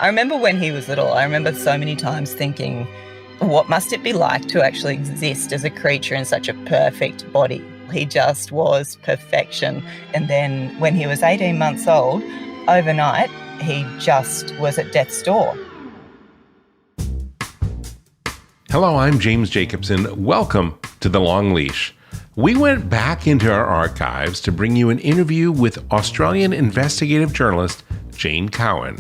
I remember when he was little, I remember so many times thinking, what must it be like to actually exist as a creature in such a perfect body? He just was perfection. And then when he was 18 months old, overnight, he just was at death's door. Hello, I'm James Jacobson. Welcome to The Long Leash. We went back into our archives to bring you an interview with Australian investigative journalist Jane Cowan.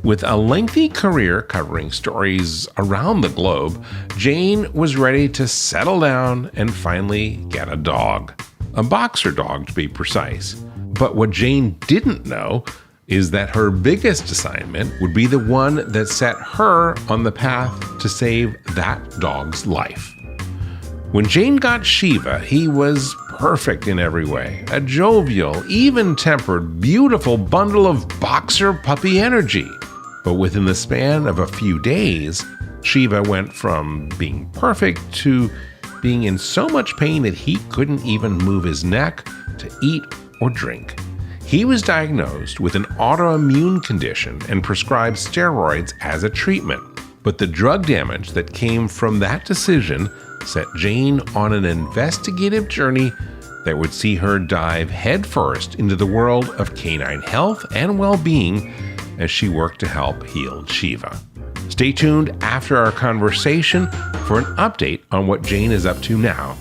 With a lengthy career covering stories around the globe, Jane was ready to settle down and finally get a dog. A boxer dog, to be precise. But what Jane didn't know is that her biggest assignment would be the one that set her on the path to save that dog's life. When Jane got Shiva, he was perfect in every way. A jovial, even-tempered, beautiful bundle of boxer puppy energy. But within the span of a few days, Shiva went from being perfect to being in so much pain that he couldn't even move his neck to eat or drink. He was diagnosed with an autoimmune condition and prescribed steroids as a treatment. But the drug damage that came from that decision set Jane on an investigative journey that would see her dive headfirst into the world of canine health and well-being as she worked to help heal Shiva. Stay tuned after our conversation for an update on what Jane is up to now.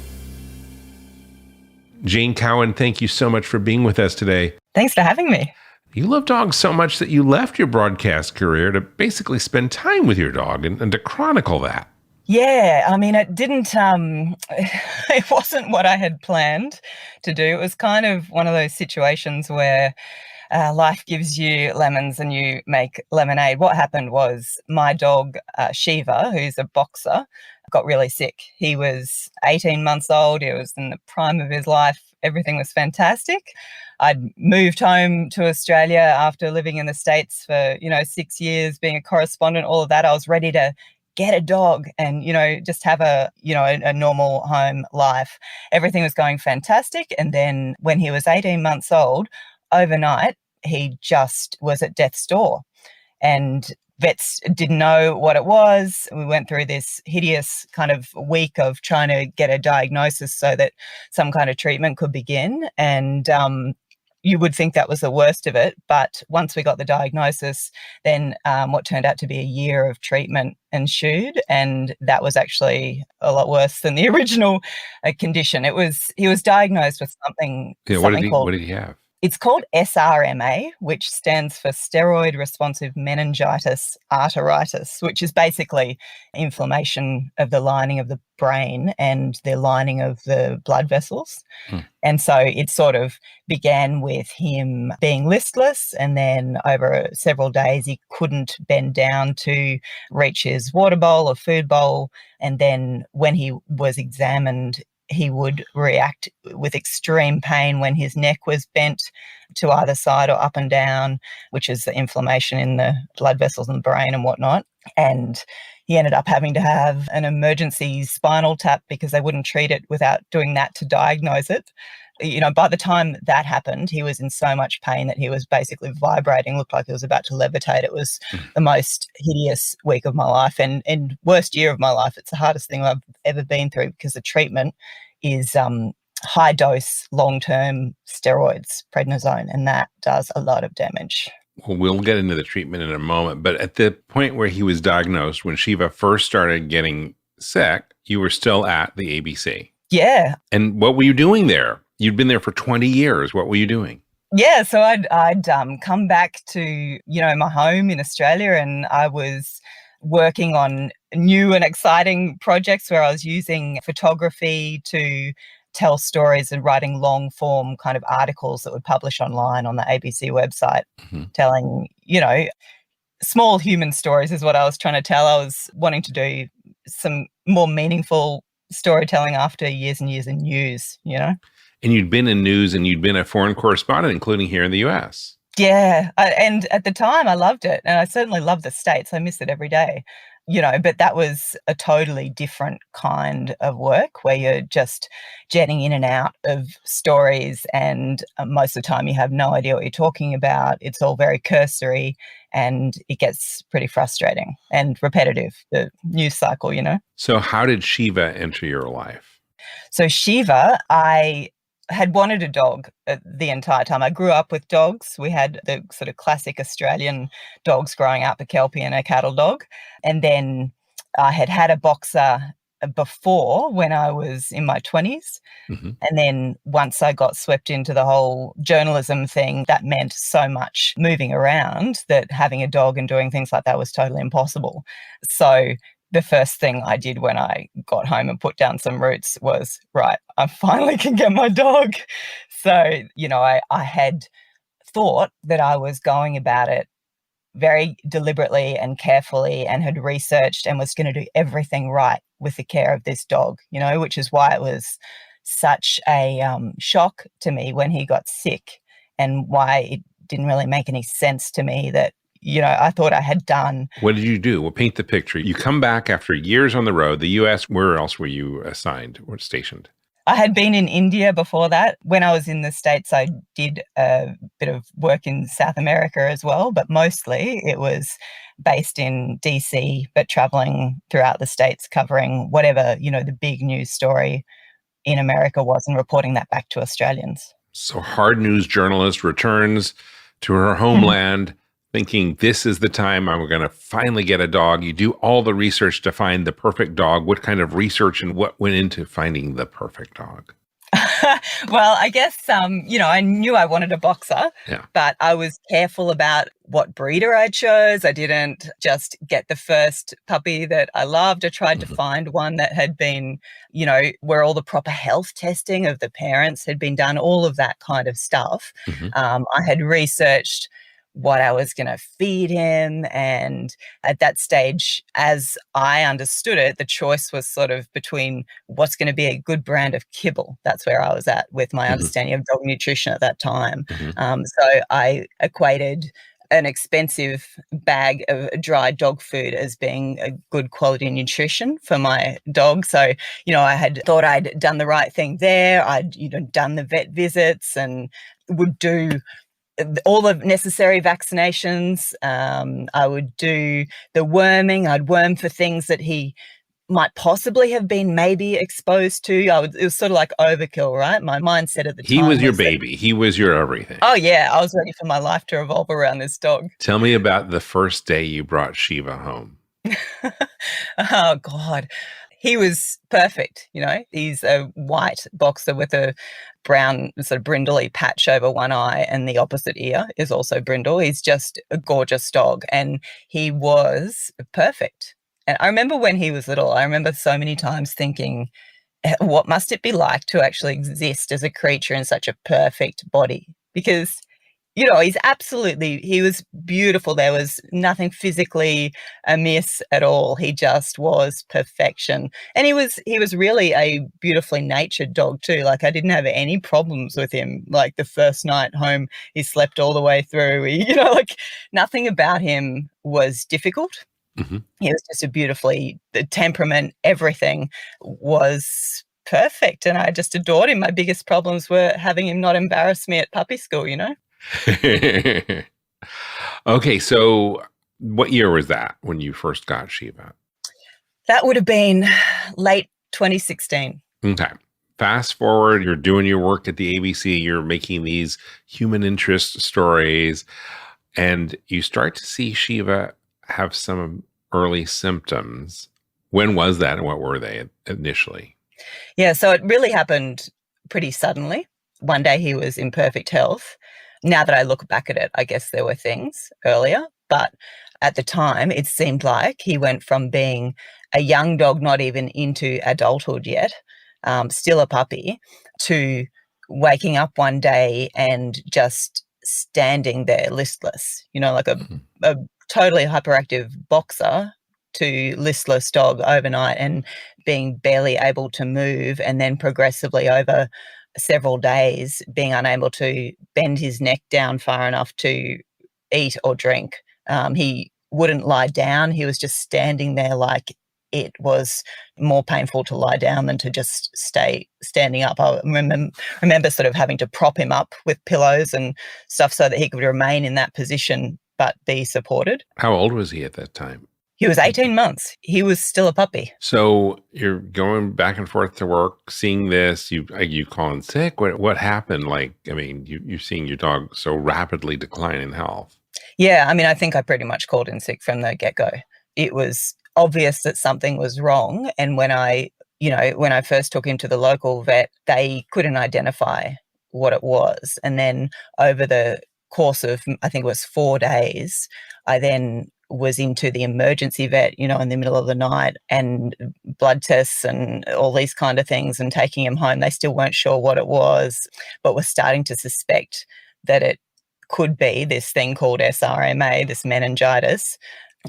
Jane Cowan, thank you so much for being with us today. Thanks for having me. You love dogs so much that you left your broadcast career to basically spend time with your dog and to chronicle that. Yeah, I mean, it didn't, it wasn't what I had planned to do. It was kind of one of those situations where life gives you lemons and you make lemonade. What happened was my dog, Shiva, who's a boxer, got really sick. He was 18 months old. He was in the prime of his life. Everything was fantastic. I'd moved home to Australia after living in the States for, 6 years, being a correspondent, all of that. I was ready to get a dog and, just have a normal home life. Everything was going fantastic. And then when he was 18 months old, overnight, he just was at death's door. And vets didn't know what it was. We went through this hideous kind of week of trying to get a diagnosis so that some kind of treatment could begin. And you would think that was the worst of it. But once we got the diagnosis, then what turned out to be a year of treatment ensued. And that was actually a lot worse than the original condition. He was diagnosed with something What did he have? It's called SRMA, which stands for steroid responsive meningitis arteritis, which is basically inflammation of the lining of the brain and the lining of the blood vessels. And so it sort of began with him being listless, and then over several days he couldn't bend down to reach his water bowl or food bowl. And then when he was examined, he would react with extreme pain when his neck was bent to either side or up and down, which is the inflammation in the blood vessels in the brain and whatnot. And he ended up having to have an emergency spinal tap because they wouldn't treat it without doing that to diagnose it. By the time that happened, he was in so much pain that he was basically vibrating, looked like he was about to levitate. It was the most hideous week of my life and worst year of my life. It's the hardest thing I've ever been through because the treatment is high dose, long-term steroids, prednisone, and that does a lot of damage. Well, we'll get into the treatment in a moment, but at the point where he was diagnosed, when Shiva first started getting sick, you were still at the ABC. Yeah. And what were you doing there? You'd been there for 20 years. What were you doing? Yeah, so I'd come back to, my home in Australia, and I was working on new and exciting projects where I was using photography to tell stories and writing long form kind of articles that would publish online on the ABC website, telling, small human stories is what I was trying to tell. I was wanting to do some more meaningful storytelling after years and years in news, And you'd been in news and you'd been a foreign correspondent, including here in the U.S. Yeah. And at the time I loved it. And I certainly love the States. I miss it every day. but that was a totally different kind of work where you're just jetting in and out of stories, and most of the time you have no idea what you're talking about. It's all very cursory, and it gets pretty frustrating and repetitive, the news cycle. So how did Shiva enter your life? So Shiva, I had wanted a dog the entire time. I grew up with dogs. We had the sort of classic Australian dogs growing up, a Kelpie and a cattle dog. And then I had had a boxer before when I was in my 20s. Mm-hmm. And then once I got swept into the whole journalism thing, that meant so much moving around that having a dog and doing things like that was totally impossible. So the first thing I did when I got home and put down some roots was, right, I finally can get my dog. So, I had thought that I was going about it very deliberately and carefully, and had researched and was going to do everything right with the care of this dog, which is why it was such a shock to me when he got sick, and why it didn't really make any sense to me that I thought I had done. What did you do? Well, paint the picture. You come back after years on the road, the U.S., where else were you assigned or stationed? I had been in India before that. When I was in the States, I did a bit of work in South America as well, but mostly it was based in DC, but traveling throughout the States, covering whatever, the big news story in America was and reporting that back to Australians. So hard news journalist returns to her homeland, thinking this is the time I'm going to finally get a dog. You do all the research to find the perfect dog. What kind of research and what went into finding the perfect dog? Well, I guess, I knew I wanted a boxer, Yeah. but I was careful about what breeder I chose. I didn't just get the first puppy that I loved. I tried to find one that had been, where all the proper health testing of the parents had been done, all of that kind of stuff. I had researched what I was going to feed him. And at that stage, as I understood it, the choice was sort of between what's going to be a good brand of kibble. That's where I was at with my understanding of dog nutrition at that time. So I equated an expensive bag of dried dog food as being a good quality nutrition for my dog. So, I had thought I'd done the right thing there. I'd, done the vet visits and would do all the necessary vaccinations. I would do the worming. I'd worm for things that he might possibly have been maybe exposed to. It was sort of like overkill, right? My mindset at the time. He was your baby. He was your everything. Oh, yeah. I was ready for my life to revolve around this dog. Tell me about the first day you brought Shiva home. Oh, God. He was perfect, He's a white boxer with a brown sort of brindley patch over one eye, and the opposite ear is also brindle. He's just a gorgeous dog, and he was perfect. And I remember when he was little, I remember so many times thinking, what must it be like to actually exist as a creature in such a perfect body? Because he was beautiful. There was nothing physically amiss at all. He just was perfection. And he was really a beautifully natured dog too. Like, I didn't have any problems with him. Like, the first night home, he slept all the way through. Nothing about him was difficult. He was just the temperament, everything was perfect. And I just adored him. My biggest problems were having him not embarrass me at puppy school, Okay, so what year was that when you first got Shiva? That would have been late 2016. Okay. Fast forward, you're doing your work at the ABC, you're making these human interest stories, and you start to see Shiva have some early symptoms. When was that, and what were they initially? Yeah, so it really happened pretty suddenly. One day he was in perfect health. Now that I look back at it, I guess there were things earlier, but at the time it seemed like he went from being a young dog, not even into adulthood yet, still a puppy, to waking up one day and just standing there listless, like a totally hyperactive boxer to listless dog overnight, and being barely able to move, and then progressively over several days being unable to bend his neck down far enough to eat or drink. He wouldn't lie down. He was just standing there like it was more painful to lie down than to just stay standing up. I remember sort of having to prop him up with pillows and stuff so that he could remain in that position but be supported. How old was he at that time? He was 18 months. He was still a puppy. So you're going back and forth to work, seeing this, you calling sick? What happened? Like, I mean, you're seeing your dog so rapidly decline in health. Yeah, I mean, I think I pretty much called in sick from the get-go. It was obvious that something was wrong. And when I first took him to the local vet, they couldn't identify what it was. And then over the course of, I think it was 4 days, I then was into the emergency vet, in the middle of the night, and blood tests and all these kind of things, and taking him home. They still weren't sure what it was, but were starting to suspect that it could be this thing called SRMA, this meningitis.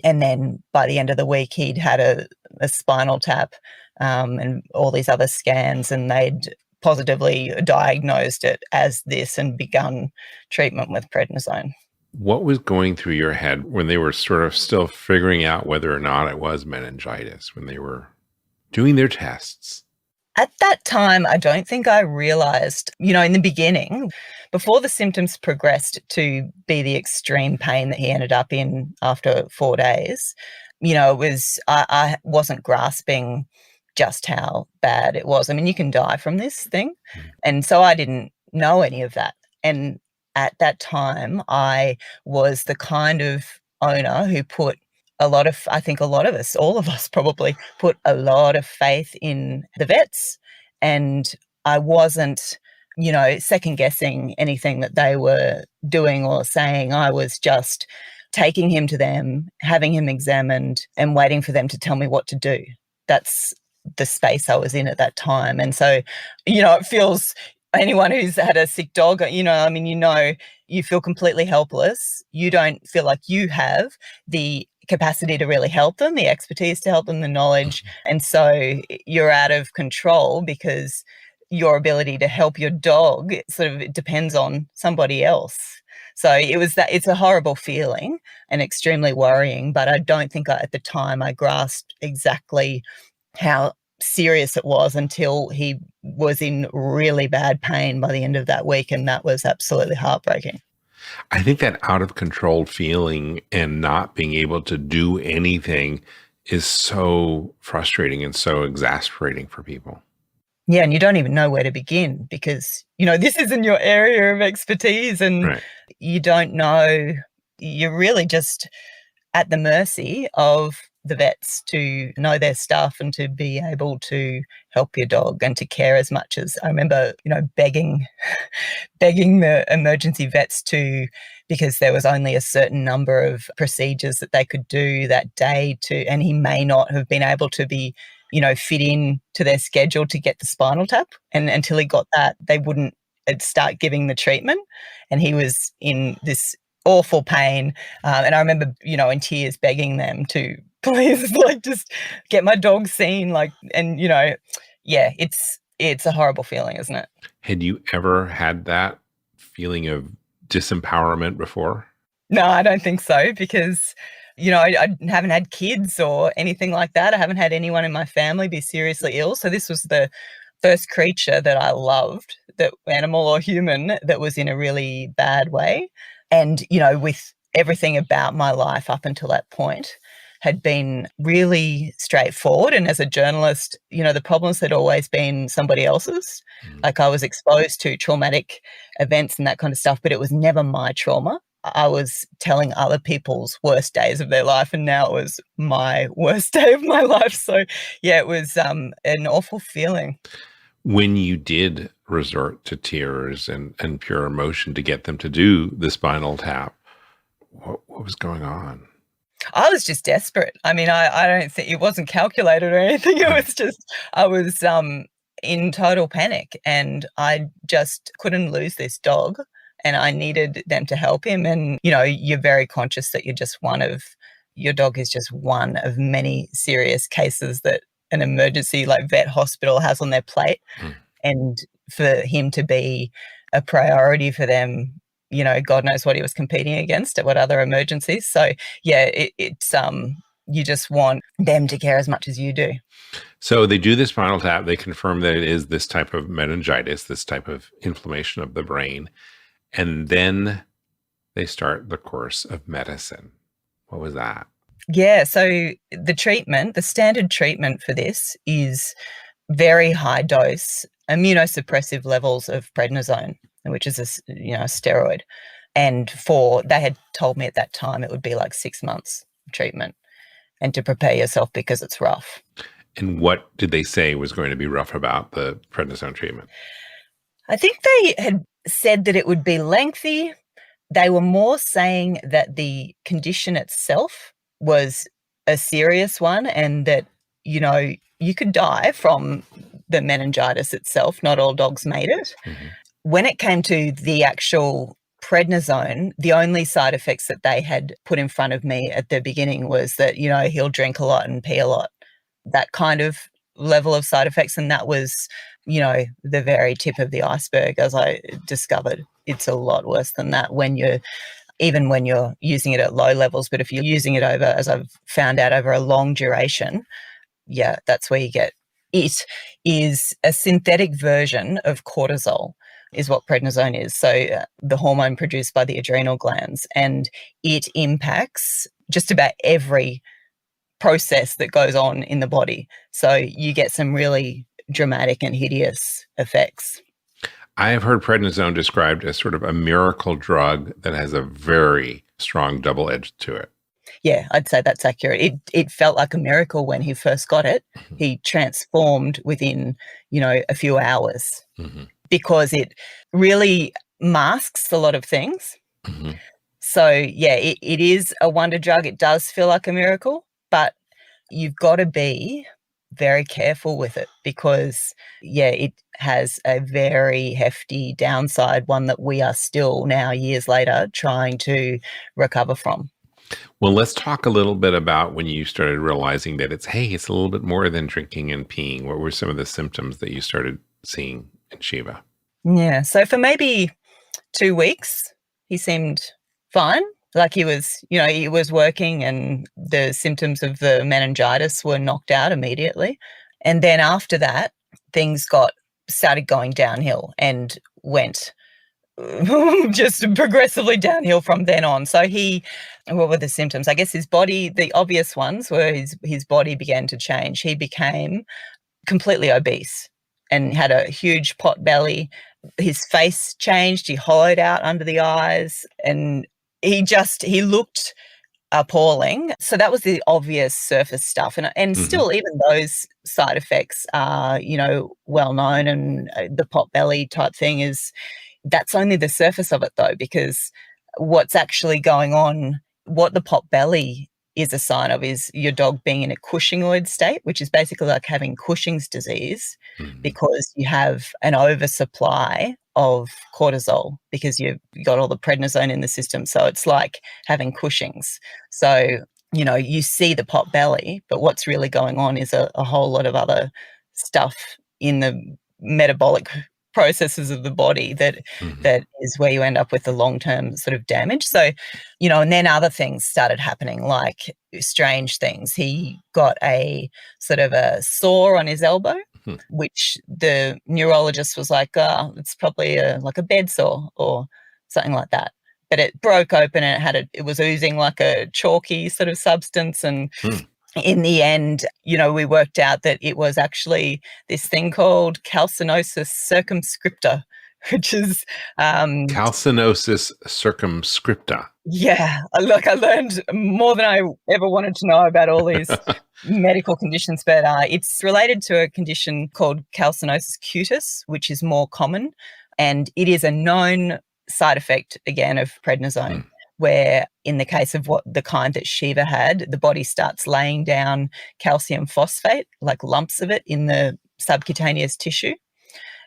And then by the end of the week, he'd had a spinal tap and all these other scans, and they'd positively diagnosed it as this and begun treatment with prednisone. What was going through your head when they were sort of still figuring out whether or not it was meningitis, when they were doing their tests? At that time, I don't think I realized, in the beginning, before the symptoms progressed to be the extreme pain that he ended up in after 4 days, it was, I wasn't grasping just how bad it was. I mean, you can die from this thing. And so I didn't know any of that. And at that time, I was the kind of owner who put I think a lot of us, all of us probably, put a lot of faith in the vets. And I wasn't, second guessing anything that they were doing or saying. I was just taking him to them, having him examined, and waiting for them to tell me what to do. That's the space I was in at that time. And so, it feels, anyone who's had a sick dog, you feel completely helpless. You don't feel like you have the capacity to really help them, the expertise to help them, the knowledge. And so you're out of control because your ability to help your dog sort of depends on somebody else. So it's a horrible feeling and extremely worrying, but I don't think at the time I grasped exactly how serious it was until he was in really bad pain by the end of that week, and that was absolutely heartbreaking. I think that out of control feeling and not being able to do anything is so frustrating and so exasperating for people. Yeah, and you don't even know where to begin because, this isn't your area of expertise, and Right. You don't know. You're really just at the mercy of the vets to know their stuff and to be able to help your dog and to care as much as. I remember, begging the emergency vets because there was only a certain number of procedures that they could do that day and he may not have been able to be, fit in to their schedule to get the spinal tap. And until he got that, they wouldn't start giving the treatment. And he was in this awful pain. And I remember, in tears begging them to please, just get my dog seen. Yeah, it's a horrible feeling, isn't it? Had you ever had that feeling of disempowerment before? No, I don't think so because, I haven't had kids or anything like that. I haven't had anyone in my family be seriously ill. So this was the first creature that I loved, that animal or human, that was in a really bad way. And, with everything about my life up until that point had been really straightforward. And as a journalist, the problems had always been somebody else's. Like I was exposed to traumatic events and that kind of stuff, but it was never my trauma. I was telling other people's worst days of their life, and now it was my worst day of my life. So, yeah, it was an awful feeling. When you did resort to tears and pure emotion to get them to do the spinal tap, what was going on? I was just desperate. I mean, I don't think it wasn't calculated or anything. It was just, I was in total panic, and I just couldn't lose this dog, and I needed them to help him. And, you're very conscious that your dog is just one of many serious cases that an emergency vet hospital has on their plate. And for him to be a priority for them God knows what he was competing against at what other emergencies. So yeah, it's you just want them to care as much as you do. So they do this spinal tap. They confirm that it is this type of meningitis, this type of inflammation of the brain. And then they start the course of medicine. What was that? Yeah, so the standard treatment for this is very high dose immunosuppressive levels of prednisone, which is a steroid. And they had told me at that time it would be like 6 months of treatment, and to prepare yourself because it's rough. And what did they say was going to be rough about the prednisone treatment? I think they had said that it would be lengthy. They were more saying that the condition itself was a serious one, and that, you could die from the meningitis itself. Not all dogs made it. Mm-hmm. When it came to the actual prednisone, the only side effects that they had put in front of me at the beginning was that, he'll drink a lot and pee a lot, that kind of level of side effects. And that was, the very tip of the iceberg. As I discovered, it's a lot worse than that even when you're using it at low levels. But if you're using it over, as I've found out, over a long duration, yeah, that's where you get it. Is a synthetic version of cortisol, is what prednisone is. So the hormone produced by the adrenal glands, and it impacts just about every process that goes on in the body. So you get some really dramatic and hideous effects. I have heard prednisone described as sort of a miracle drug that has a very strong double edge to it. Yeah, I'd say that's accurate. It felt like a miracle when he first got it. Mm-hmm. He transformed within, a few hours, mm-hmm. because it really masks a lot of things. Mm-hmm. So yeah, it is a wonder drug. It does feel like a miracle, but you've got to be very careful with it because, yeah, it has a very hefty downside, one that we are still now, years later, trying to recover from. Well, let's talk a little bit about when you started realizing that it's a little bit more than drinking and peeing. What were some of the symptoms that you started seeing in Shiva? Yeah, so for maybe 2 weeks, he seemed fine. Like he was working, and the symptoms of the meningitis were knocked out immediately. And then after that, things started going downhill and went just progressively downhill from then on. So what were the symptoms? I guess his body, the obvious ones were his body began to change. He became completely obese and had a huge pot belly. His face changed. He hollowed out under the eyes, and he looked appalling. So that was the obvious surface stuff. And mm-hmm. Still, even those side effects are, well known, and the pot belly type thing that's only the surface of it, though, because what's actually going on, what the pot belly is a sign of, is your dog being in a Cushingoid state, which is basically like having Cushing's disease, mm-hmm. because you have an oversupply of cortisol because you've got all the prednisone in the system. So it's like having Cushing's. So, you see the pot belly, but what's really going on is a whole lot of other stuff in the metabolic processes of the body that is where you end up with the long-term sort of damage. So, and then other things started happening, like strange things. He got a sort of a sore on his elbow, which the neurologist was like, it's probably like a bed sore or something like that. But it broke open and it was oozing like a chalky sort of substance. And in the end, we worked out that it was actually this thing called calcinosis circumscripta, which is calcinosis circumscripta. Yeah, look, I learned more than I ever wanted to know about all these medical conditions, but it's related to a condition called calcinosis cutis, which is more common, and it is a known side effect, again, of prednisone. Where in the case of the kind that Shiva had, the body starts laying down calcium phosphate, like lumps of it in the subcutaneous tissue,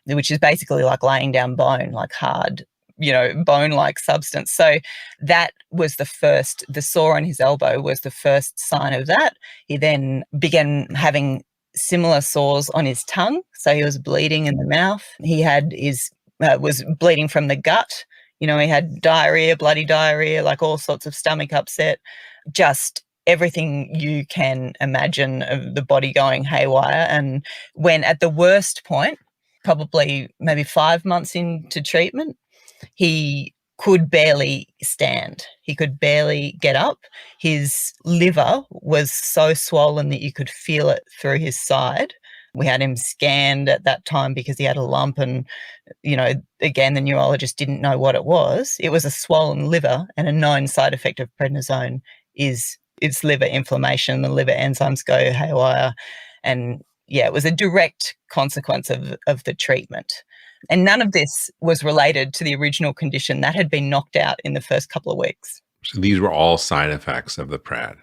which is basically like laying down bone, like hard, bone-like substance. So that was the sore on his elbow was the first sign of that. He then began having similar sores on his tongue. So he was bleeding in the mouth. He had was bleeding from the gut. He had diarrhea, bloody diarrhea, like all sorts of stomach upset, just everything you can imagine of the body going haywire. And when at the worst point, probably maybe 5 months into treatment, he could barely stand. He could barely get up. His liver was so swollen that you could feel it through his side. We had him scanned at that time because he had a lump and, again, the neurologist didn't know what it was. It was a swollen liver, and a known side effect of prednisone is its liver inflammation. The liver enzymes go haywire. And yeah, it was a direct consequence of the treatment. And none of this was related to the original condition that had been knocked out in the first couple of weeks. So these were all side effects of the pred.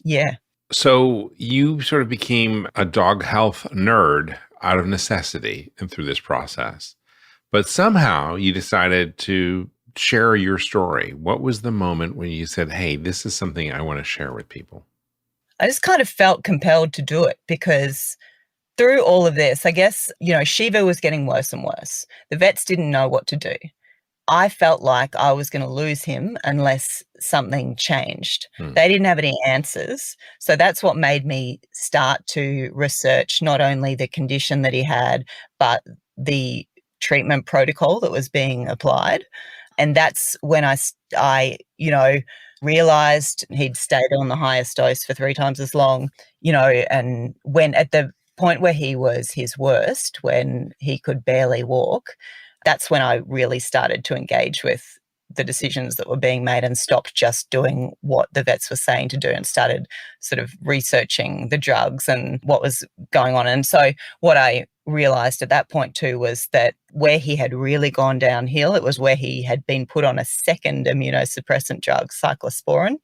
Yeah. So you sort of became a dog health nerd out of necessity and through this process. But somehow you decided to share your story. What was the moment when you said, hey, this is something I want to share with people? I just kind of felt compelled to do it because through all of this, I guess, Shiva was getting worse and worse. The vets didn't know what to do. I felt like I was going to lose him unless something changed. They didn't have any answers. So that's what made me start to research not only the condition that he had, but the treatment protocol that was being applied. And that's when I realized he'd stayed on the highest dose for 3 times as long, and when at the point where he was his worst, when he could barely walk, that's when I really started to engage with the decisions that were being made and stopped just doing what the vets were saying to do and started sort of researching the drugs and what was going on. And so what I realized at that point too was that where he had really gone downhill, it was where he had been put on a second immunosuppressant drug, cyclosporin.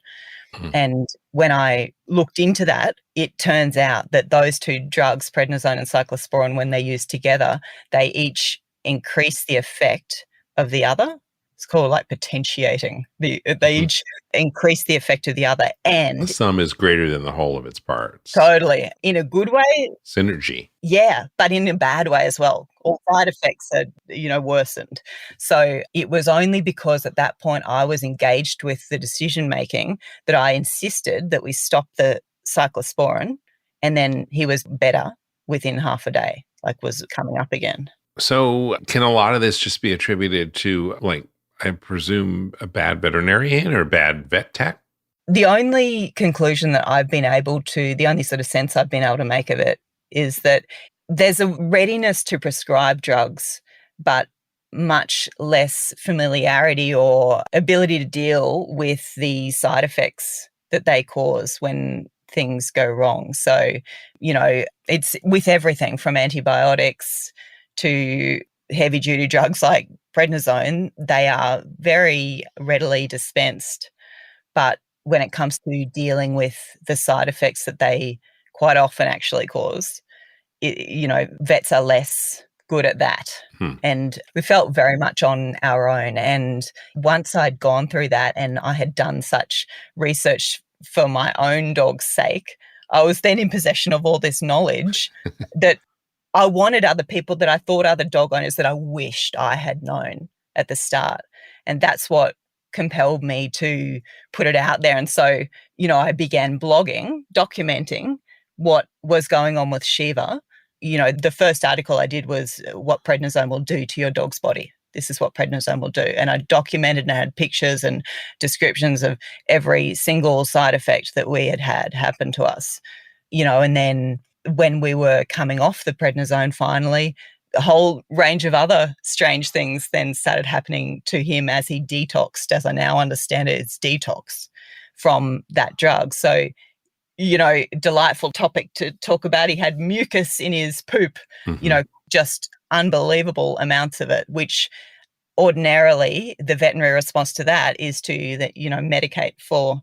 And when I looked into that, it turns out that those 2 drugs, prednisone and cyclosporin, when they're used together, they each increase the effect of the other. It's called like potentiating. They each increase the effect of the other, and the sum is greater than the whole of its parts. Totally. In a good way. Synergy. Yeah, but in a bad way as well. All side effects are, worsened. So it was only because at that point I was engaged with the decision making that I insisted that we stop the cyclosporin, and then he was better within half a day, like was coming up again. So can a lot of this just be attributed to, like, I presume, a bad veterinarian or a bad vet tech? The only conclusion that I've been able to, the only sort of sense I've been able to make of it is that there's a readiness to prescribe drugs, but much less familiarity or ability to deal with the side effects that they cause when things go wrong. So, it's with everything from antibiotics to heavy-duty drugs like prednisone. They are very readily dispensed, but when it comes to dealing with the side effects that they quite often actually cause, vets are less good at that. And we felt very much on our own. And once I'd gone through that and I had done such research for my own dog's sake, I was then in possession of all this knowledge that I wanted other people, that I thought other dog owners that I wished I had known at the start. And that's what compelled me to put it out there. And so, I began blogging, documenting what was going on with Shiva. The first article I did was what prednisone will do to your dog's body. This is what prednisone will do. And I documented and I had pictures and descriptions of every single side effect that we had happen to us. And then when we were coming off the prednisone finally, a whole range of other strange things then started happening to him as he detoxed. As I now understand it, it's detox from that drug. So, delightful topic to talk about. He had mucus in his poop, just unbelievable amounts of it, which ordinarily the veterinary response to that is to, medicate for,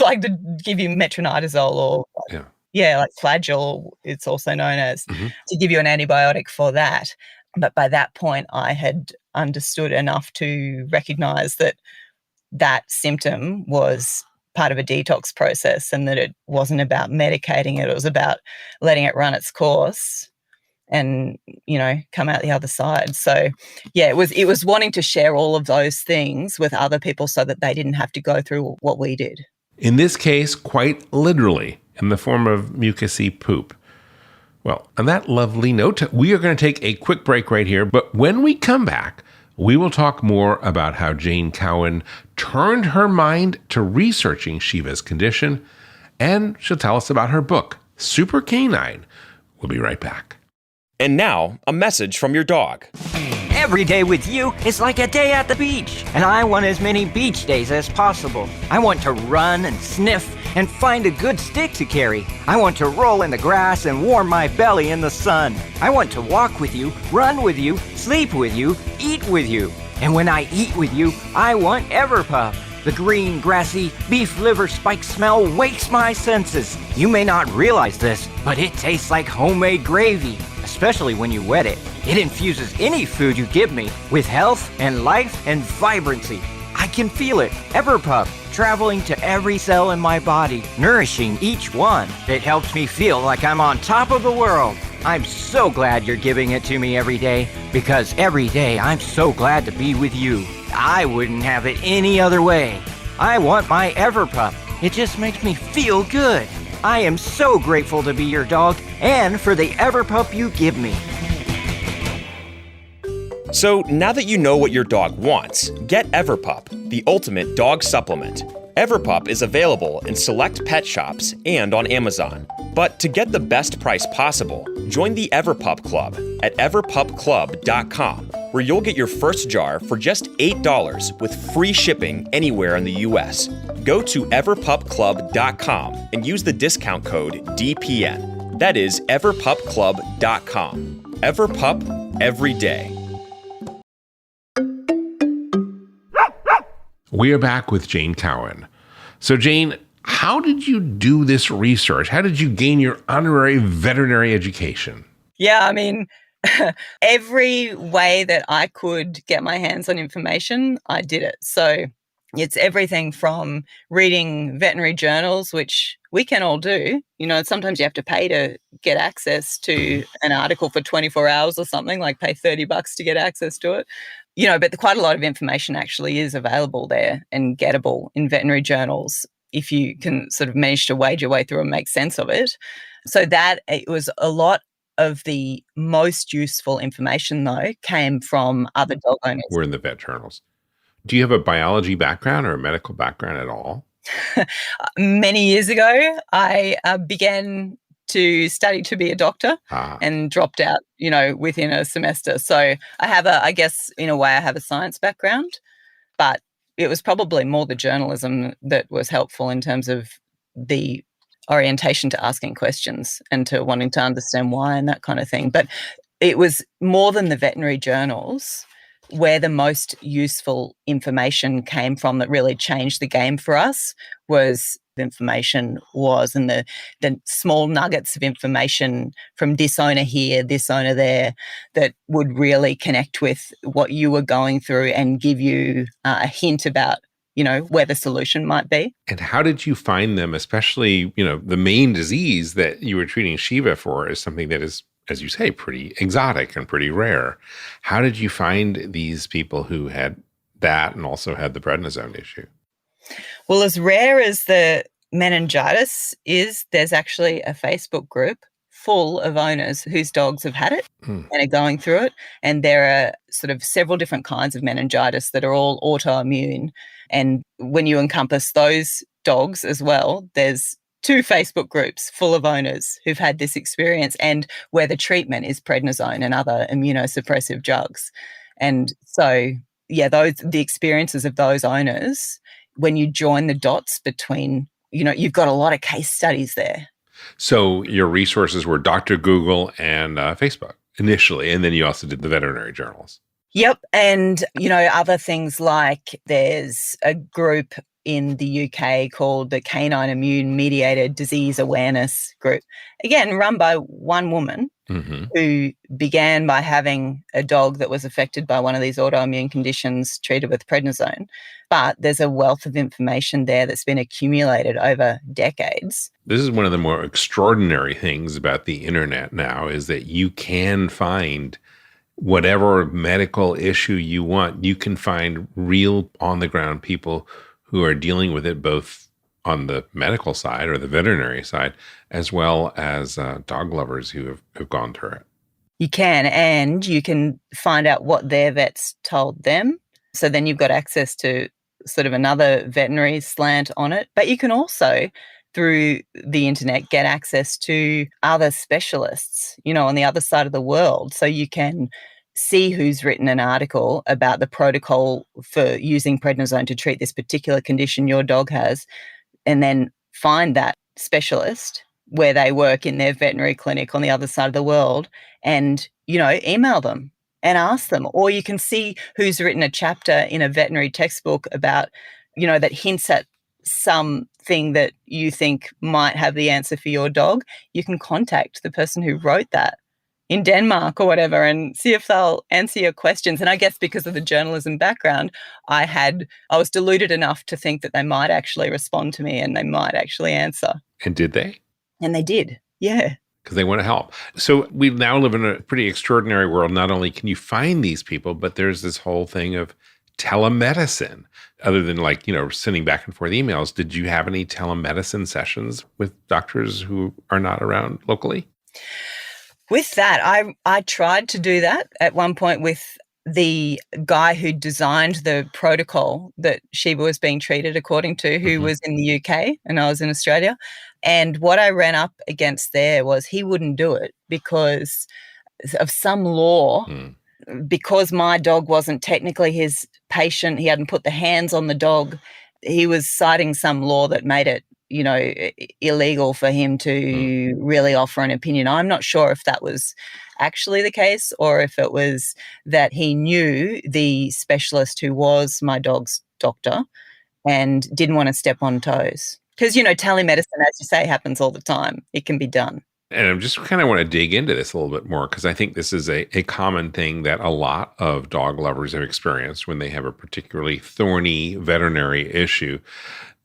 like to give you metronidazole or like Flagyl, it's also known as, to give you an antibiotic for that. But by that point, I had understood enough to recognize that that symptom was part of a detox process and that it wasn't about medicating it. It was about letting it run its course. and, come out the other side. So, yeah, it was wanting to share all of those things with other people so that they didn't have to go through what we did. In this case, quite literally, in the form of mucousy poop. Well, on that lovely note, we are going to take a quick break right here. But when we come back, we will talk more about how Jane Cowan turned her mind to researching Shiva's condition, and she'll tell us about her book, Super Canine. We'll be right back. And now, a message from your dog. Every day with you is like a day at the beach, and I want as many beach days as possible. I want to run and sniff and find a good stick to carry. I want to roll in the grass and warm my belly in the sun. I want to walk with you, run with you, sleep with you, eat with you. And when I eat with you, I want Everpup. The green, grassy, beef liver spike smell wakes my senses. You may not realize this, but it tastes like homemade gravy, especially when you wet it. It infuses any food you give me with health and life and vibrancy. I can feel it, Everpup, traveling to every cell in my body, nourishing each one. It helps me feel like I'm on top of the world. I'm so glad you're giving it to me every day, because every day I'm so glad to be with you. I wouldn't have it any other way. I want my Everpup. It just makes me feel good. I am so grateful to be your dog and for the Everpup you give me. So now that you know what your dog wants, get Everpup, the ultimate dog supplement. Everpup is available in select pet shops and on Amazon. But to get the best price possible, join the Everpup Club at everpupclub.com, where you'll get your first jar for just $8 with free shipping anywhere in the US. Go to everpupclub.com and use the discount code DPN. That is everpupclub.com. Everpup every day. We are back with Jane Cowan. So, Jane, how did you do this research? How did you gain your honorary veterinary education? Yeah, I mean, every way that I could get my hands on information, I did it. So it's everything from reading veterinary journals, which we can all do. Sometimes you have to pay to get access to an article for 24 hours or something, like pay $30 to get access to it. But quite a lot of information actually is available there and gettable in veterinary journals if you can sort of manage to wade your way through and make sense of it. So that it was a lot of the most useful information, though, came from other dog owners. We're in the vet journals. Do you have a biology background or a medical background at all? Many years ago, I began to study to be a doctor and dropped out, within a semester. So I have I guess in a way I have a science background, but it was probably more the journalism that was helpful in terms of the orientation to asking questions and to wanting to understand why and that kind of thing. But it was more than the veterinary journals where the most useful information came from that really changed the game for us was information was and the small nuggets of information from this owner here, this owner there, that would really connect with what you were going through and give you a hint about, where the solution might be. And how did you find them, especially, the main disease that you were treating Shiva for is something that is, as you say, pretty exotic and pretty rare. How did you find these people who had that and also had the prednisone issue? Well, as rare as the meningitis is, there's actually a Facebook group full of owners whose dogs have had it and are going through it. And there are sort of several different kinds of meningitis that are all autoimmune. And when you encompass those dogs as well, there's 2 Facebook groups full of owners who've had this experience and where the treatment is prednisone and other immunosuppressive drugs. And so, yeah, the experiences of those owners, when you join the dots between, you've got a lot of case studies there. So your resources were Dr. Google and Facebook initially, and then you also did the veterinary journals. Yep. And, other things like there's a group in the UK called the Canine Immune Mediated Disease Awareness Group. Again, run by one woman, Hmm. who began by having a dog that was affected by one of these autoimmune conditions treated with prednisone. But there's a wealth of information there that's been accumulated over decades. This is one of the more extraordinary things about the internet now, is that you can find whatever medical issue you want. You can find real on the ground people who are dealing with it, both on the medical side or the veterinary side, as well as dog lovers who have gone through it. You can, and you can find out what their vets told them. So then you've got access to sort of another veterinary slant on it. But you can also, through the internet, get access to other specialists, on the other side of the world. So you can see who's written an article about the protocol for using prednisone to treat this particular condition your dog has, and then find that specialist where they work in their veterinary clinic on the other side of the world and, email them and ask them. Or you can see who's written a chapter in a veterinary textbook about, that hints at something that you think might have the answer for your dog. You can contact the person who wrote that in Denmark or whatever and see if they'll answer your questions. And I guess because of the journalism background, I was deluded enough to think that they might actually respond to me and they might actually answer. And did they? And they did, yeah. Because they want to help. So we now live in a pretty extraordinary world. Not only can you find these people, but there's this whole thing of telemedicine. Other than sending back and forth emails, did you have any telemedicine sessions with doctors who are not around locally? With that, I tried to do that at one point with the guy who designed the protocol that Shiva was being treated according to, who was in the UK and I was in Australia. And what I ran up against there was he wouldn't do it because of some law. Because my dog wasn't technically his patient, he hadn't put the hands on the dog. He was citing some law that made it illegal for him to really offer an opinion. I'm not sure if that was actually the case or if it was that he knew the specialist who was my dog's doctor and didn't want to step on toes. Because, telemedicine, as you say, happens all the time. It can be done. And I just kind of want to dig into this a little bit more because I think this is a common thing that a lot of dog lovers have experienced when they have a particularly thorny veterinary issue,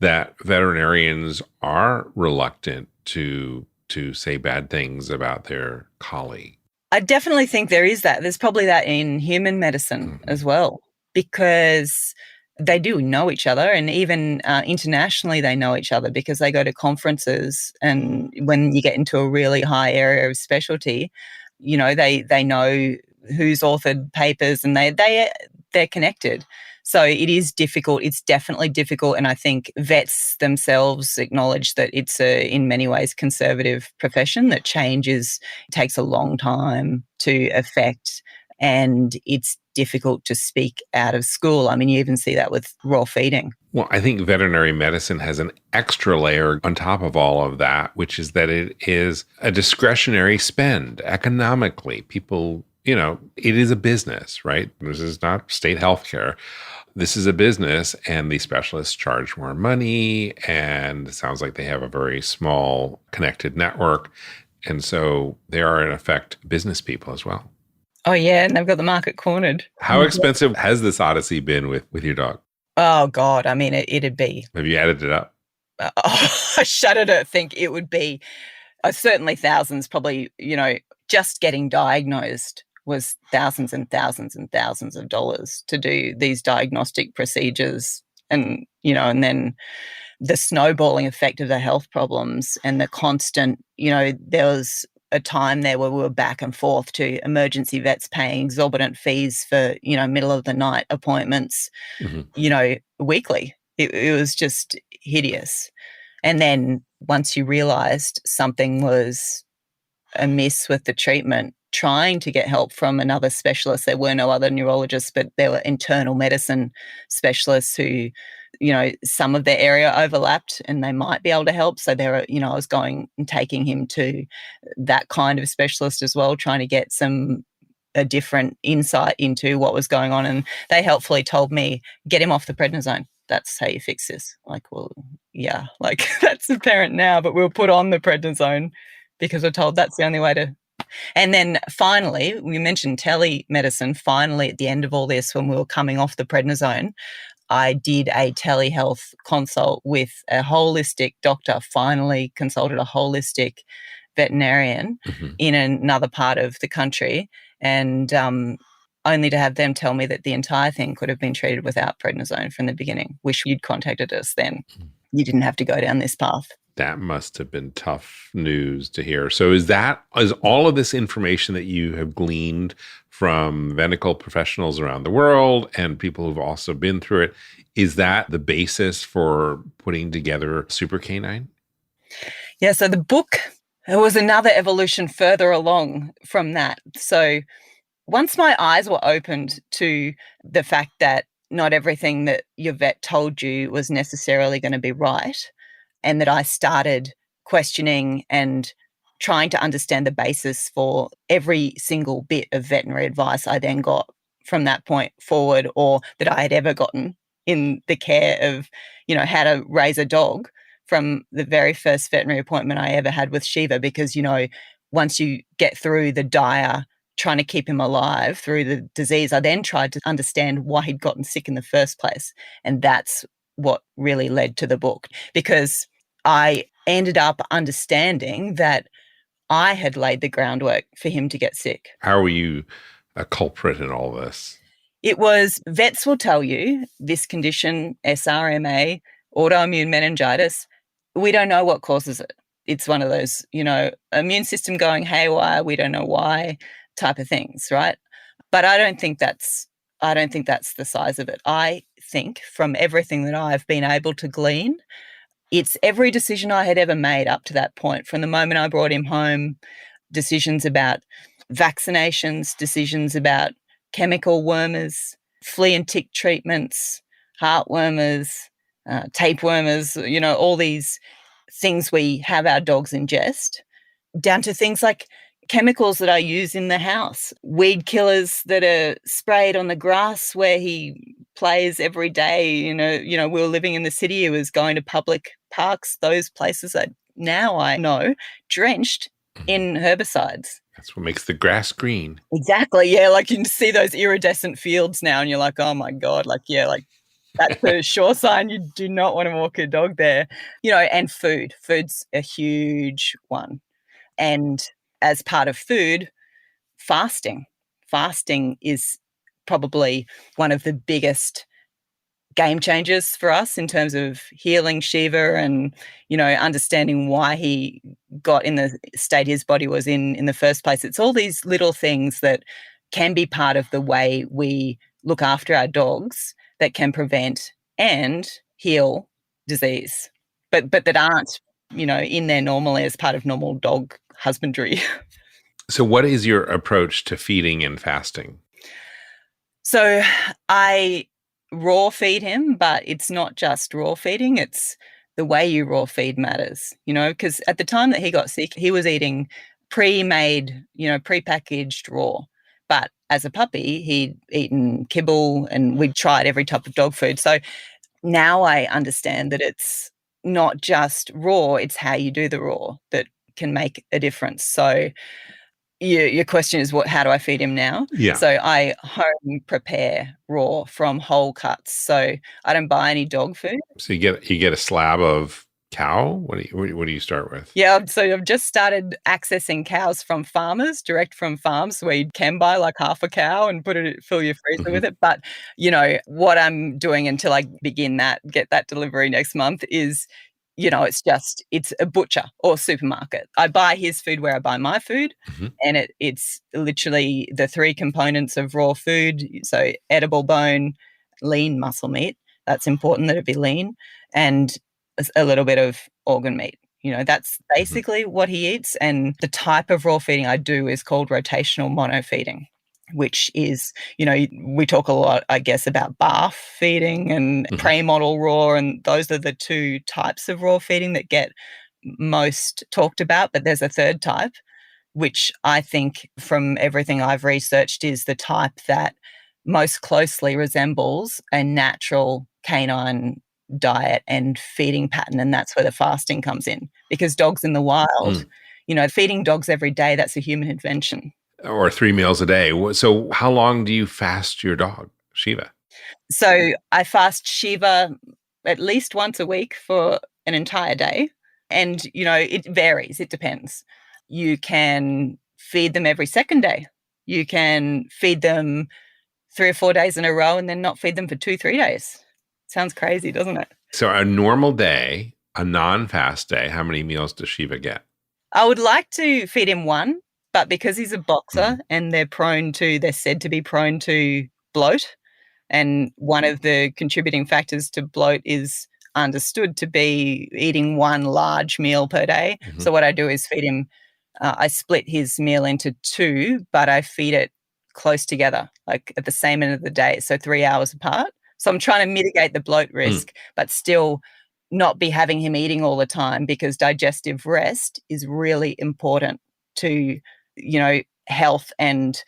that veterinarians are reluctant to say bad things about their colleague. I definitely think there is that. There's probably that in human medicine as well, because they do know each other, and even internationally they know each other because they go to conferences, and when you get into a really high area of specialty, they know who's authored papers and they're connected. So it is difficult. It's definitely difficult. And I think vets themselves acknowledge that it's in many ways, conservative profession, that change takes a long time to affect. And it's difficult to speak out of school. I mean, you even see that with raw feeding. Well, I think veterinary medicine has an extra layer on top of all of that, which is that it is a discretionary spend economically. People, it is a business, right? This is not state healthcare. This is a business, and the specialists charge more money, and it sounds like they have a very small connected network. And so they are, in effect, business people as well. Oh, yeah, and they've got the market cornered. How expensive has this odyssey been with your dog? Oh, God, I mean, it'd be... Have you added it up? I shudder to think it would be certainly thousands, probably, just getting diagnosed was thousands and thousands and thousands of dollars to do these diagnostic procedures. And, and then the snowballing effect of the health problems and the constant, there was a time there where we were back and forth to emergency vets paying exorbitant fees for, middle of the night appointments, weekly. It was just hideous. And then once you realized something was amiss with the treatment, trying to get help from another specialist, there were no other neurologists, but there were internal medicine specialists who, some of their area overlapped and they might be able to help. So there are, I was going and taking him to that kind of specialist as well, trying to get a different insight into what was going on. And they helpfully told me, get him off the prednisone. That's how you fix this. Like, well, yeah, like that's apparent now, but we'll put on the prednisone because we're told that's the only way to And then finally, we mentioned telemedicine. Finally, at the end of all this, when we were coming off the prednisone, I did a telehealth consult with a holistic doctor, finally consulted a holistic veterinarian in another part of the country, and only to have them tell me that the entire thing could have been treated without prednisone from the beginning. Wish you'd contacted us then. You didn't have to go down this path. That must have been tough news to hear. So is all of this information that you have gleaned from medical professionals around the world and people who've also been through it, is that the basis for putting together Super Canine? Yeah, so the book, it was another evolution further along from that. So once my eyes were opened to the fact that not everything that your vet told you was necessarily going to be right, and that I started questioning and trying to understand the basis for every single bit of veterinary advice I then got from that point forward, or that I had ever gotten in the care of, how to raise a dog from the very first veterinary appointment I ever had with Shiva, because, once you get through the dire trying to keep him alive through the disease, I then tried to understand why he'd gotten sick in the first place. And that's what really led to the book, because I ended up understanding that I had laid the groundwork for him to get sick. How were you a culprit in all this? It was, vets will tell you this condition, SRMA, autoimmune meningitis, we don't know what causes it. It's one of those, immune system going haywire, we don't know why type of things, right? But I don't think that's the size of it. I think from everything that I've been able to glean, it's every decision I had ever made up to that point, from the moment I brought him home, decisions about vaccinations, decisions about chemical wormers, flea and tick treatments, heartwormers, tapewormers, all these things we have our dogs ingest, down to things like chemicals that I use in the house, weed killers that are sprayed on the grass where he plays every day. We were living in the city, he was going to public parks, those places that now I know, drenched in herbicides. That's what makes the grass green. Exactly, yeah, like you can see those iridescent fields now and you're like, oh my God, that's a sure sign you do not want to walk your dog there. And food's a huge one. And as part of food, fasting is probably one of the biggest game changers for us in terms of healing Shiva and, understanding why he got in the state his body was in the first place. It's all these little things that can be part of the way we look after our dogs that can prevent and heal disease, but that aren't, in there normally as part of normal dog husbandry. So what is your approach to feeding and fasting? So I raw feed him, but it's not just raw feeding, it's the way you raw feed matters, because at the time that he got sick, he was eating pre-made, pre-packaged raw. But as a puppy, he'd eaten kibble and we'd tried every type of dog food. So now I understand that it's not just raw, it's how you do the raw that can make a difference. So your question is, how do I feed him now? Yeah. So I home prepare raw from whole cuts. So I don't buy any dog food. So you get a slab of cow? What do you start with? Yeah, so I've just started accessing cows from farmers, direct from farms, where you can buy like half a cow and fill your freezer with it. But, what I'm doing until I get that delivery next month is, it's a butcher or supermarket. I buy his food where I buy my food, and it's literally the three components of raw food. So edible bone, lean muscle meat. That's important that it be lean, and a little bit of organ meat. That's basically what he eats. And the type of raw feeding I do is called rotational mono feeding, which is, we talk a lot, I guess, about barf feeding and pre-model raw, and those are the two types of raw feeding that get most talked about. But there's a third type, which I think from everything I've researched is the type that most closely resembles a natural canine diet and feeding pattern, and that's where the fasting comes in, because dogs in the wild, feeding dogs every day, that's a human invention. Or 3 meals a day. So how long do you fast your dog, Shiva? So I fast Shiva at least once a week for an entire day. And, it varies. It depends. You can feed them every second day. You can feed them 3 or 4 days in a row and then not feed them for 2-3 days. Sounds crazy, doesn't it? So a normal day, a non-fast day, how many meals does Shiva get? I would like to feed him one, but because he's a boxer and they're said to be prone to bloat, and one of the contributing factors to bloat is understood to be eating one large meal per day. So what I do is feed him, I split his meal into 2, but I feed it close together, like at the same end of the day, so 3 hours apart. So I'm trying to mitigate the bloat risk, but still not be having him eating all the time, because digestive rest is really important to, health and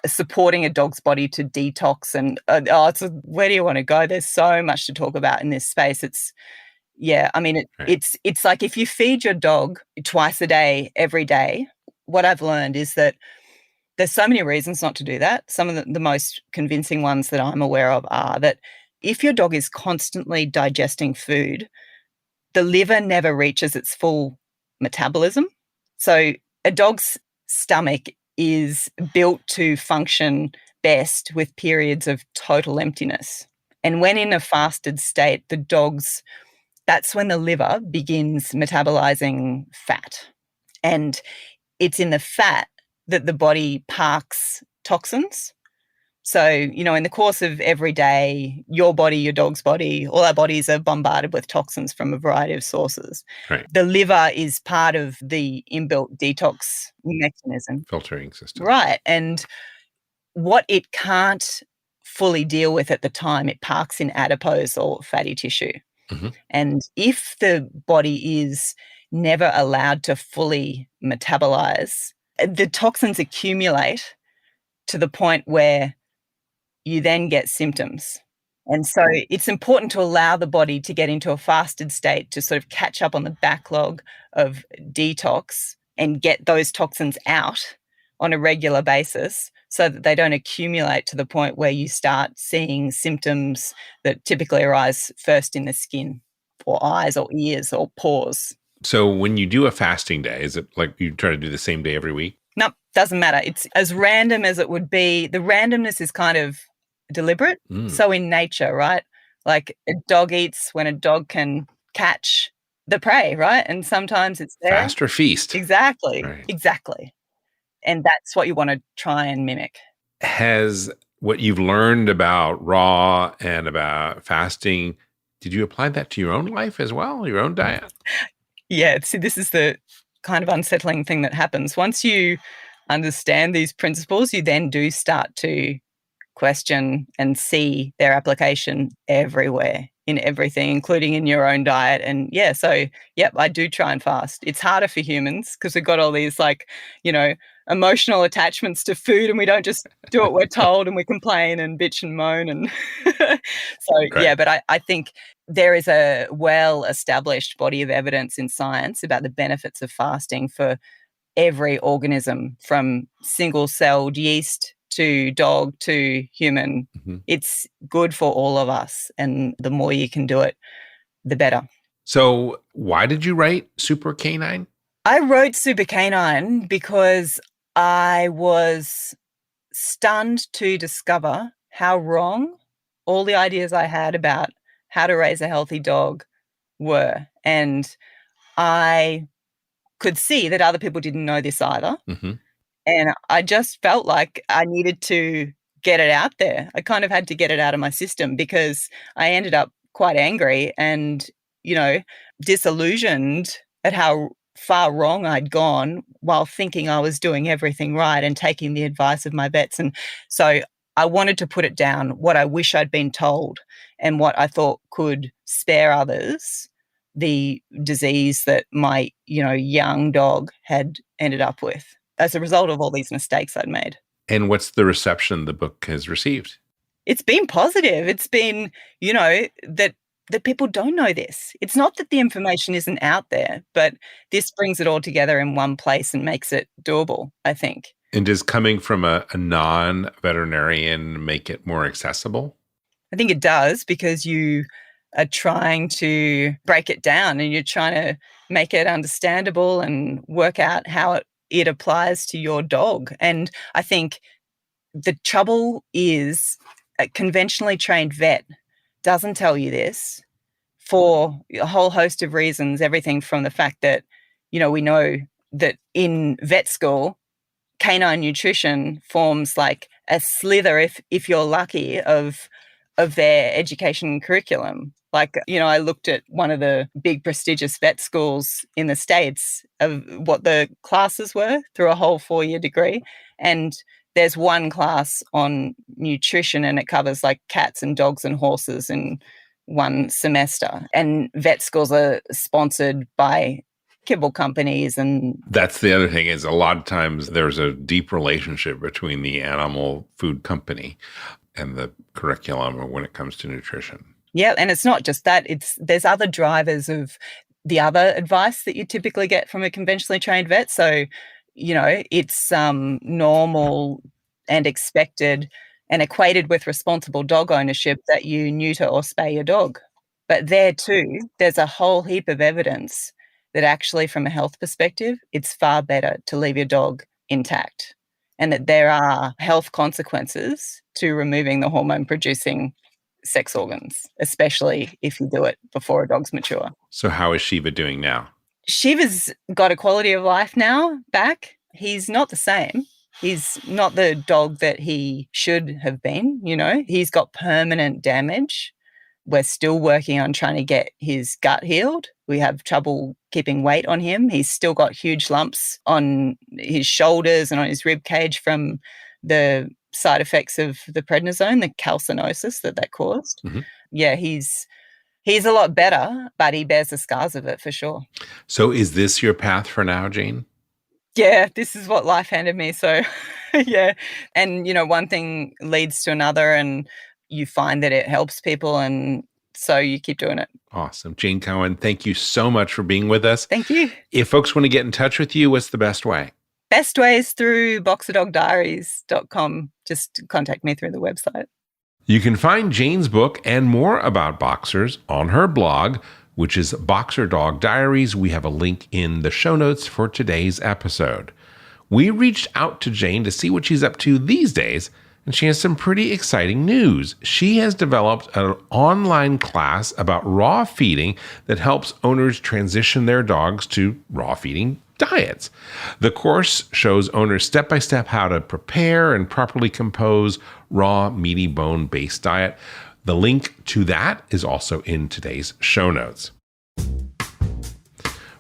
supporting a dog's body to detox. And where do you want to go? There's so much to talk about in this space. It's like if you feed your dog twice a day, every day, what I've learned is that there's so many reasons not to do that. Some of the most convincing ones that I'm aware of are that if your dog is constantly digesting food, the liver never reaches its full metabolism. So a dog's stomach is built to function best with periods of total emptiness. And when in a fasted state, that's when the liver begins metabolizing fat. And it's in the fat that the body parks toxins. So, in the course of every day, your body, your dog's body, all our bodies are bombarded with toxins from a variety of sources. Right. The liver is part of the inbuilt detox mechanism. Filtering system. Right. And what it can't fully deal with at the time, it parks in adipose or fatty tissue. And if the body is never allowed to fully metabolize, the toxins accumulate to the point where you then get symptoms. And so it's important to allow the body to get into a fasted state to sort of catch up on the backlog of detox and get those toxins out on a regular basis so that they don't accumulate to the point where you start seeing symptoms that typically arise first in the skin or eyes or ears or paws. So when you do a fasting day, is it like you try to do the same day every week? No, doesn't matter. It's as random as it would be. The randomness is kind of deliberate. So in nature, right? Like a dog eats when a dog can catch the prey, right? And sometimes it's there. Fast or feast. Exactly. Right. Exactly. And that's what you want to try and mimic. Has what you've learned about raw and about fasting, did you apply that to your own life as well, your own diet? Yeah. See, this is the kind of unsettling thing that happens. Once you understand these principles, you then do start to question and see their application everywhere, in everything, including in your own diet. And I do try and fast. It's harder for humans because we've got all these emotional attachments to food, and we don't just do what we're told, and we complain and bitch and moan. And but I think there is a well-established body of evidence in science about the benefits of fasting for every organism, from single-celled yeast to dog to human. It's good for all of us. And the more you can do it, the better. So why did you write Super Canine? I wrote Super Canine because I was stunned to discover how wrong all the ideas I had about how to raise a healthy dog were. And I could see that other people didn't know this either. And I just felt like I needed to get it out there. I kind of had to get it out of my system because I ended up quite angry and, disillusioned at how far wrong I'd gone while thinking I was doing everything right and taking the advice of my vets. And so I wanted to put it down, what I wish I'd been told and what I thought could spare others the disease that my, young dog had ended up with as a result of all these mistakes I'd made. And what's the reception the book has received? It's been positive. It's been, that that people don't know this. It's not that the information isn't out there, but this brings it all together in one place and makes it doable, I think. And does coming from a non-veterinarian make it more accessible? I think it does, because you are trying to break it down and you're trying to make it understandable and work out how it applies to your dog. And I think the trouble is a conventionally trained vet doesn't tell you this for a whole host of reasons, everything from the fact that, we know that in vet school, canine nutrition forms like a slither, if you're lucky, of their education curriculum. Like, I looked at one of the big prestigious vet schools in the States of what the classes were through a whole 4-year degree. And there's one class on nutrition and it covers like cats and dogs and horses in one semester. And vet schools are sponsored by kibble companies. And that's the other thing, is a lot of times there's a deep relationship between the animal food company and the curriculum when it comes to nutrition. Yeah, and it's not just that. There's other drivers of the other advice that you typically get from a conventionally trained vet. So, it's normal and expected and equated with responsible dog ownership that you neuter or spay your dog. But there too, there's a whole heap of evidence that actually, from a health perspective, it's far better to leave your dog intact, and that there are health consequences to removing the hormone-producing sex organs, especially if you do it before a dog's mature. So how is Shiva doing now? Shiva's got a quality of life now back. He's not the same. He's not the dog that he should have been, He's got permanent damage. We're still working on trying to get his gut healed. We have trouble keeping weight on him. He's still got huge lumps on his shoulders and on his rib cage from the side effects of the prednisone, the calcinosis that caused. Mm-hmm. Yeah, he's a lot better, but he bears the scars of it for sure. So is this your path for now, Jane? Yeah, this is what life handed me. So, yeah. And, one thing leads to another and you find that it helps people. And so you keep doing it. Awesome. Jane Cowan, thank you so much for being with us. Thank you. If folks want to get in touch with you, what's the best way? Best way is through boxerdogdiaries.com. Just contact me through the website. You can find Jane's book and more about boxers on her blog, which is Boxer Dog Diaries. We have a link in the show notes for today's episode. We reached out to Jane to see what she's up to these days, and she has some pretty exciting news. She has developed an online class about raw feeding that helps owners transition their dogs to raw feeding diets. The course shows owners step-by-step how to prepare and properly compose raw, meaty, bone-based diet. The link to that is also in today's show notes.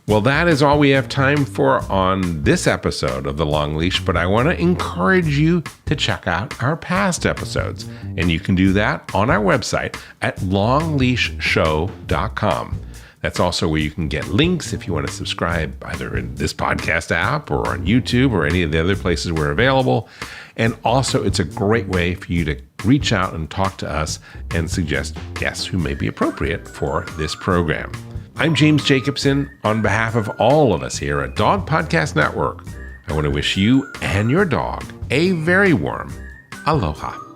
Well, that is all we have time for on this episode of The Long Leash, but I want to encourage you to check out our past episodes, and you can do that on our website at longleashshow.com. That's also where you can get links if you want to subscribe either in this podcast app or on YouTube or any of the other places we're available. And also, it's a great way for you to reach out and talk to us and suggest guests who may be appropriate for this program. I'm James Jacobson. On behalf of all of us here at Dog Podcast Network, I want to wish you and your dog a very warm aloha.